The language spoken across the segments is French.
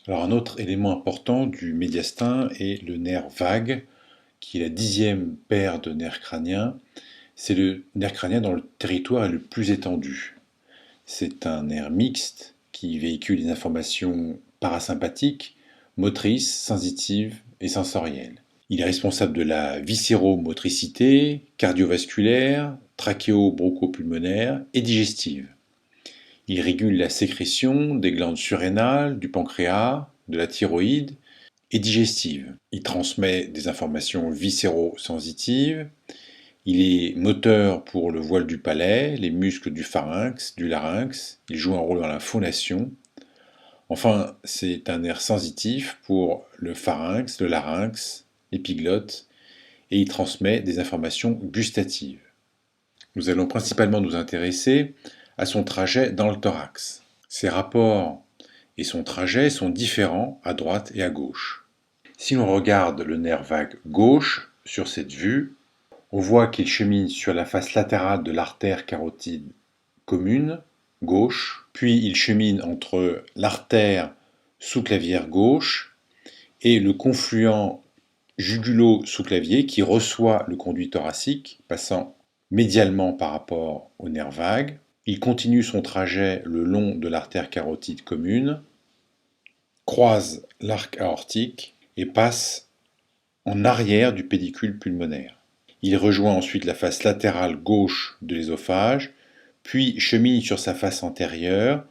Alors un autre élément important du médiastin est le nerf vague, qui est la 10e paire de nerfs crâniens. C'est le nerf crânien dont le territoire est le plus étendu. C'est un nerf mixte qui véhicule des informations parasympathiques, motrices, sensitives et sensorielles. Il est responsable de la viscéromotricité, cardiovasculaire, trachéo-bronchopulmonaire et digestive. Il régule la sécrétion des glandes surrénales, du pancréas, de la thyroïde et digestive. Il transmet des informations viscéro-sensitives. Il est moteur pour le voile du palais, les muscles du pharynx, du larynx. Il joue un rôle dans la phonation. Enfin, c'est un nerf sensitif pour le pharynx, le larynx, l'épiglotte, et il transmet des informations gustatives. Nous allons principalement nous intéresser à son trajet dans le thorax. Ses rapports et son trajet sont différents à droite et à gauche. Si l'on regarde le nerf vague gauche sur cette vue, on voit qu'il chemine sur la face latérale de l'artère carotide commune, gauche, puis il chemine entre l'artère sous-clavière gauche et le confluent jugulo-sous-clavier qui reçoit le conduit thoracique, passant médialement par rapport au nerf vague. Il continue son trajet le long de l'artère carotide commune, croise l'arc aortique et passe en arrière du pédicule pulmonaire. Il rejoint ensuite la face latérale gauche de l'ésophage, puis chemine sur sa face antérieure,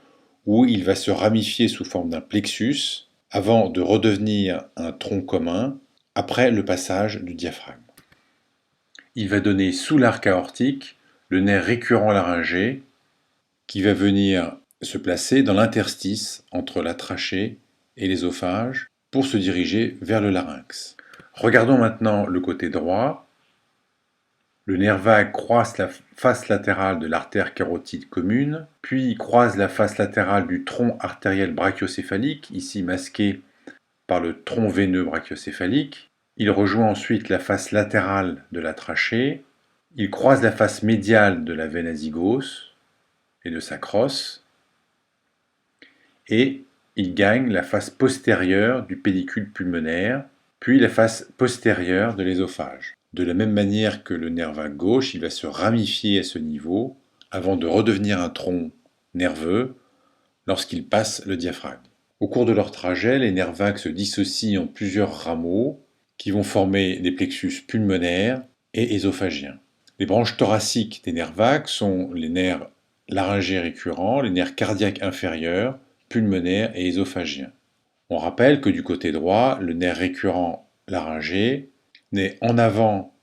où il va se ramifier sous forme d'un plexus, avant de redevenir un tronc commun, après le passage du diaphragme. Il va donner sous l'arc aortique le nerf récurrent laryngé, qui va venir se placer dans l'interstice entre la trachée et l'ésophage, pour se diriger vers le larynx. Regardons maintenant le côté droit. Le nerf vague croise la face latérale de l'artère carotide commune, puis croise la face latérale du tronc artériel brachiocéphalique, ici masqué par le tronc veineux brachiocéphalique. Il rejoint ensuite la face latérale de la trachée. Il croise la face médiale de la veine azygos et de sa crosse. Et il gagne la face postérieure du pédicule pulmonaire, puis la face postérieure de l'ésophage. De la même manière que le nerf vague gauche, il va se ramifier à ce niveau avant de redevenir un tronc nerveux lorsqu'il passe le diaphragme. Au cours de leur trajet, les nerfs vagues se dissocient en plusieurs rameaux qui vont former des plexus pulmonaires et ésophagiens. Les branches thoraciques des nerfs vagues sont les nerfs laryngés récurrents, les nerfs cardiaques inférieurs, pulmonaires et ésophagiens. On rappelle que du côté droit, le nerf récurrent laryngé naît en avant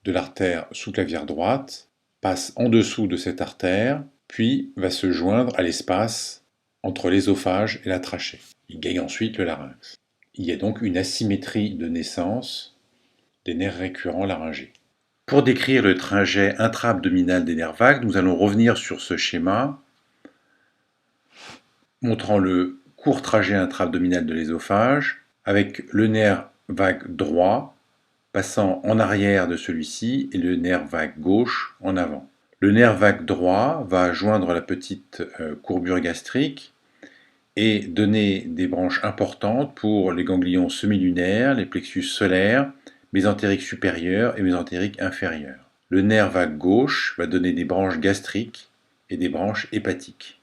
de l'artère sous-clavière droite, passe en dessous de cette artère, puis va se joindre à l'espace entre l'ésophage et la trachée. Il gagne ensuite le larynx. Il y a donc une asymétrie de naissance des nerfs récurrents laryngés. Pour décrire le trajet intra-abdominal des nerfs vagues, nous allons revenir sur ce schéma montrant le court trajet intra-abdominal de l'ésophage avec le nerf vague droit passant en arrière de celui-ci et le nerf vague gauche en avant. Le nerf vague droit va joindre la petite courbure gastrique et donner des branches importantes pour les ganglions semi-lunaires, les plexus solaires, mésentérique supérieur et mésentérique inférieur. Le nerf vague gauche va donner des branches gastriques et des branches hépatiques.